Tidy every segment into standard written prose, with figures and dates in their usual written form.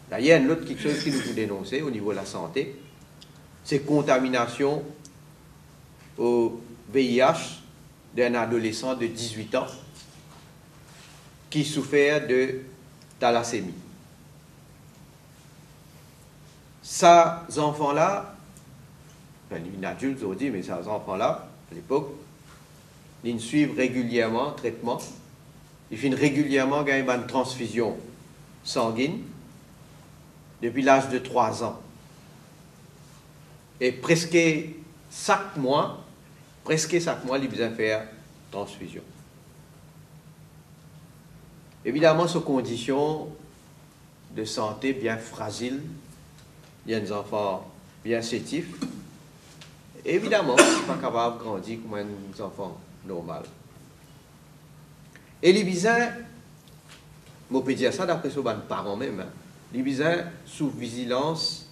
Là, il y a une autre quelque chose qui nous faut dénoncer au niveau de la santé, c'est contamination au VIH d'un adolescent de 18 ans qui souffert de thalassémie. Ces enfants-là, enfin, une adulte aujourd'hui, mais ces enfants-là, à l'époque, ils suivent régulièrement traitement, ils finissent régulièrement gagner une transfusion sanguine depuis l'âge de 3 ans. Et presque chaque mois, ils besoin faire transfusion. Évidemment, ces conditions de santé bien fragiles, il y a des enfants bien sétifs, évidemment, ils ne sont pas capables de grandir comme un enfant normal. Et les besoins, je peux dire ça d'après ce parents même, les besoins sous vigilance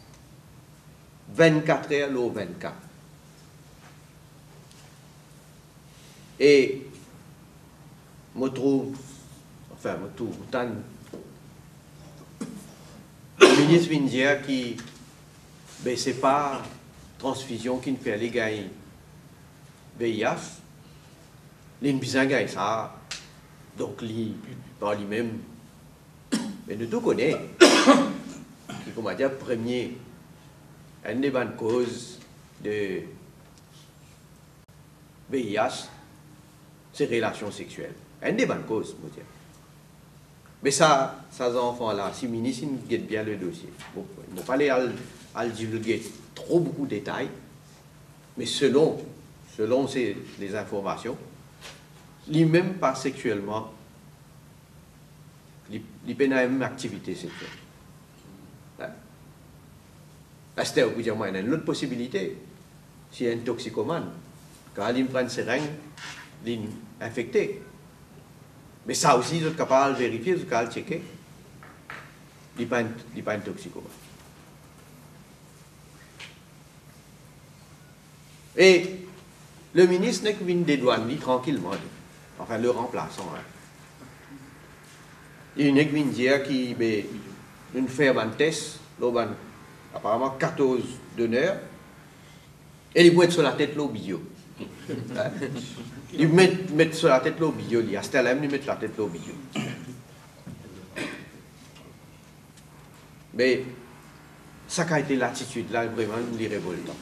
24 heures sur 24. Et je trouve, le ministre vient dire que ben, ce n'est pas transfusion qui ne fait les gagner VIH, les besoin gagner ça, donc par lui-même, mais nous tout connaissons, qui, comment dire, premier, une des bonnes causes de VIH, c'est relations sexuelles. Une des bonnes causes, je veux dire. Mais ça, ces enfants-là, si le ministre guette bien le dossier, bon, il ne faut pas aller à le divulguer trop beaucoup de détails, mais selon les informations, lui-même pas sexuellement, il peut la même activité sexuelle. C'était au bout de moi, il y a une autre possibilité. S'il y a un toxicomane, quand il prend une seringue, il est infecté. Mais ça aussi, vous êtes capable de vérifier, vous êtes capable de checker. Il n'est pas un toxicomane. Et le ministre n'est que venu des douanes, tranquillement, enfin le remplaçant. Hein. Il n'est que venu dire qu'il fait un test, apparemment 14 donneurs, et il met sur la tête l'eau bio. Il met sur la tête l'eau bio, il y a ce là il met sur la tête l'eau bio. Mais ça a été l'attitude là, vraiment, il est révoltant.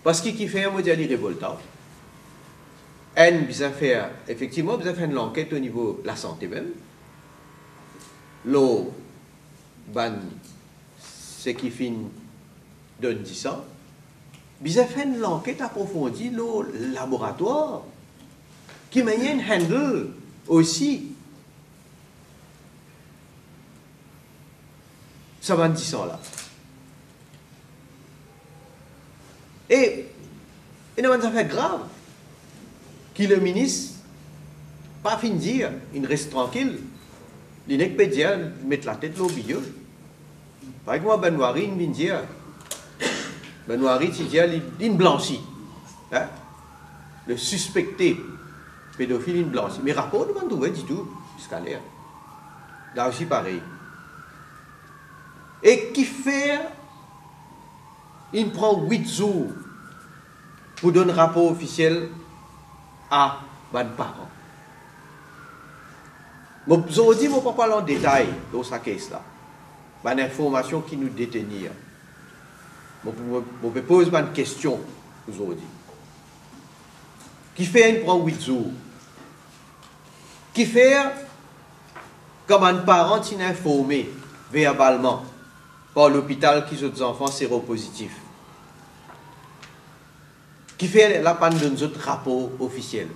Parce qu'il fait un modèle révoltant. Elle besoin faire, effectivement, besoin faire une enquête au niveau de la santé même. L'eau, ce qui finit donne 10 ans. Besoin faire une enquête approfondie, le laboratoire, qui mène un handle aussi. Ça va 10 ans là. Et il y a une affaire grave qui le ministre pas fin de dire, il reste tranquille. Il n'est pas dire mettre la tête au milieu. Par exemple, Benoît-Ri, il vient dire, Benoît-Ri, il dit, il blanchit. Hein? Le suspecté pédophile, il blanchit. Mais rapport ne m'en trouve du tout, jusqu'à l'air. Là aussi, pareil. Et qui fait, il prend 8 jours pour donner un rapport officiel à mes parents. Je vous dis, je ne vais pas parler en détail dans sa caisse-là. Une information qui nous détenir. Je me pose une question aujourd'hui. Qui fait, il prend 8 jours. Qui fait, comme un parent qui est informé verbalement par l'hôpital qui sont des enfants séropositifs. Qui fait la panne d'un autre rapport officiel.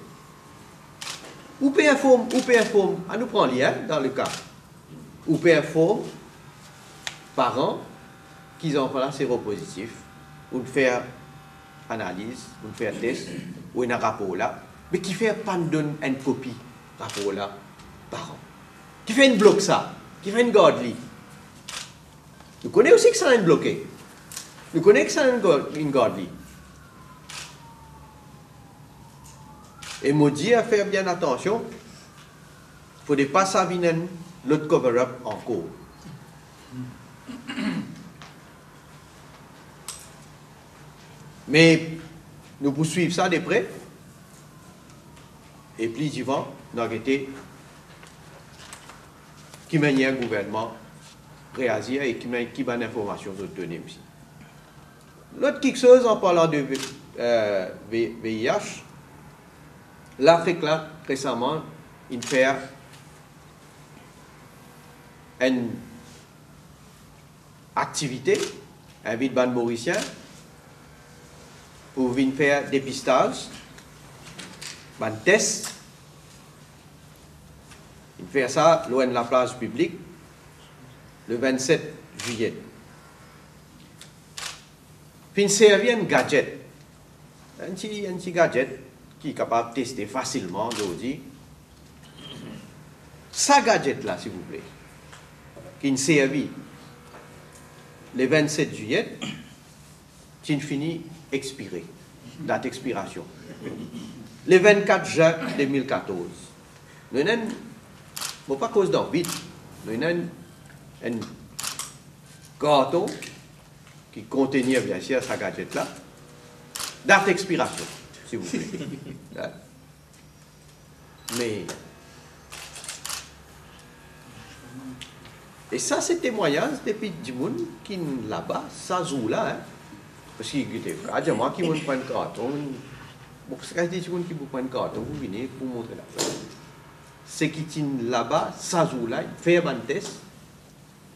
Ou peut informer, on nous prend lien dans le cas. Ou peut informer parents qui ont enfants séropositifs, ou faire analyse, ou faire test, ou un rapport là, mais qui fait panne d'une copie rapport là, parents. Qui fait une bloc ça, qui fait une garde-lit. Nous connaissons aussi que ça a une bloqué. Nous connaissons que ça a une garde-lit. Et maudit à faire bien attention, il ne faut pas s'aviner l'autre cover-up en cours. Mais nous poursuivons ça de près. Et puis, Divan, nous avons été qui mène un gouvernement réagir et qui mène l'information de donner aussi. L'autre quelque chose en parlant de VIH, l'Afrique là, récemment, il fait une activité, invite ban mauricien pour venir faire dépistage, ban test. Il fait ça loin de la place publique le 27 juillet. Puis il servi un gadget, un petit gadget qui est capable de tester facilement aujourd'hui. Ça gadget là, s'il vous plaît, qui est servi le 27 juillet, qui finit expiré, date d'expiration. Le 24 juin 2014. Nous avons pas cause d'envie, nous avons un carton qui contenait bien sûr sa gadget là, date d'expiration, s'il vous plaît. Mais et ça, c'est témoignage depuis du monde qui là-bas, ça joue là, hein? Parce qu'il était fragile, moi qui me prend un carton, bon, c'est quand des gens qui vous prennent un carton, vous venez pour montrer là. C'est qui tient là-bas, ça joue là, il fait un test,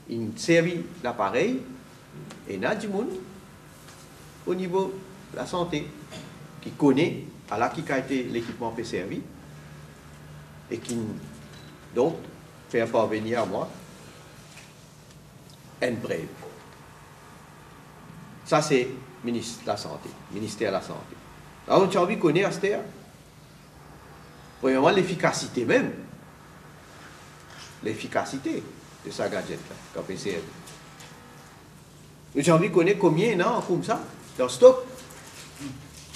il servi l'appareil, et il y a du monde au niveau de la santé qui connaît à la qui a été l'équipement fait servi et qui donc fait parvenir à moi un brève. Ça, c'est ministre de la Santé, ministère de la Santé. Alors, tu as envie de connaître, Astère? Premièrement, l'efficacité même. L'efficacité de sa gadget-là, comme PCR. J'ai envie de connaître combien il y en a comme ça, dans stock,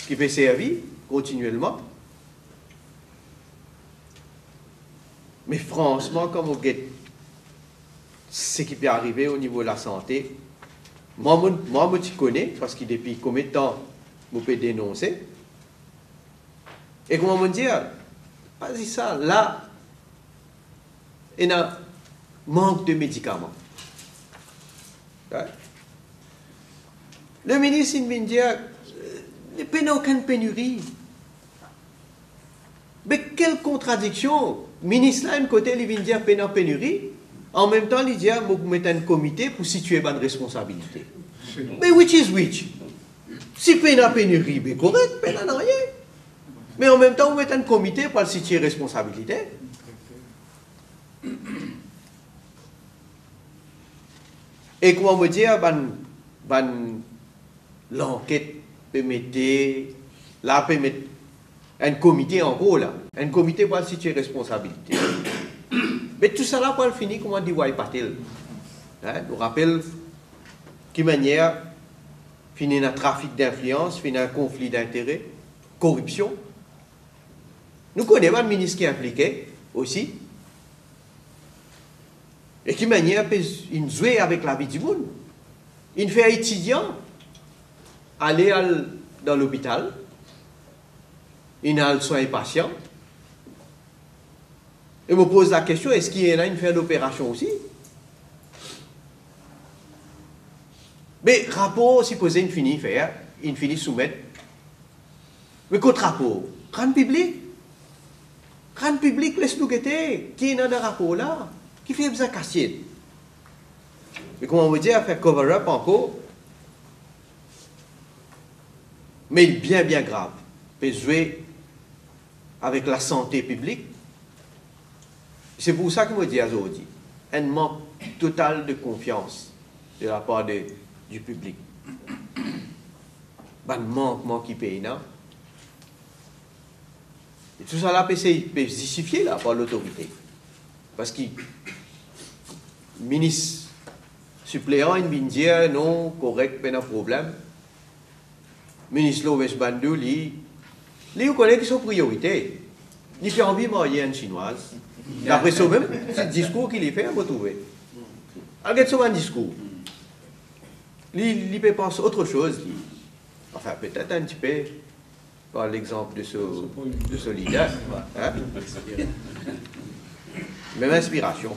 qui peut servir continuellement. Mais franchement, comme vous dites, ce qui peut arriver au niveau de la santé, moi, je connais, parce que depuis combien de temps vous pouvez dénoncer. Et comment me dire, pas dit ça, là, il y a un manque de médicaments. Ouais. Le ministre, il vient dire, il n'y a aucune pénurie. Mais quelle contradiction! Le ministre, là, d'un côté, il vient dire qu'il y a pénurie. En même temps, il dit, vous mettez un comité pour situer bonne responsabilité. Mais which is which? Si il y a pénurie, c'est correct, il n'y a rien. Mais en même temps, vous mettez un comité pour situer responsabilité. Et comment me dire, l'enquête peut mettre, là, peut mettre un comité en gros, là. Un comité pour situer responsabilité. Mais tout ça là, pour le finir, comment dit Patel? Nous rappelle quelle manière finir un trafic d'influence, finir un conflit d'intérêts, corruption. Nous connaissons un ministre qui est impliqué aussi. Et quelle manière il joue avec la vie du monde. Il fait un étudiant aller dans l'hôpital, il a le soin patient. Et me pose la question, est-ce qu'il y en a une fait l'opération aussi? Mais rapport, supposé, il finit faire, il finit soumettre. Mais qu'autre rapport? Grand public, laisse-nous guetter. Qui est dans le rapport là? Qui fait besoin de casser? Mais comment on veut dire, faire cover-up encore? Mais bien grave. Peut jouer avec la santé publique. C'est pour ça que je me dis aujourd'hui, un manque total de confiance de la part du public. Un manquement qui paye, non? Et tout ça là peut justifier là, par l'autorité. Parce que le ministre suppléant, il vient dire non, correct, pas de problème. Le ministre Loves Bandou, lui, vous connaissez qui sont priorités. Il fait envie de marier une chinoise. D'après ça même, c'est le discours qu'il fait, vous trouvez. Elle a un discours. Il peut penser autre chose. Enfin, peut-être un petit peu, par l'exemple de ce leader. Hein? Même inspiration.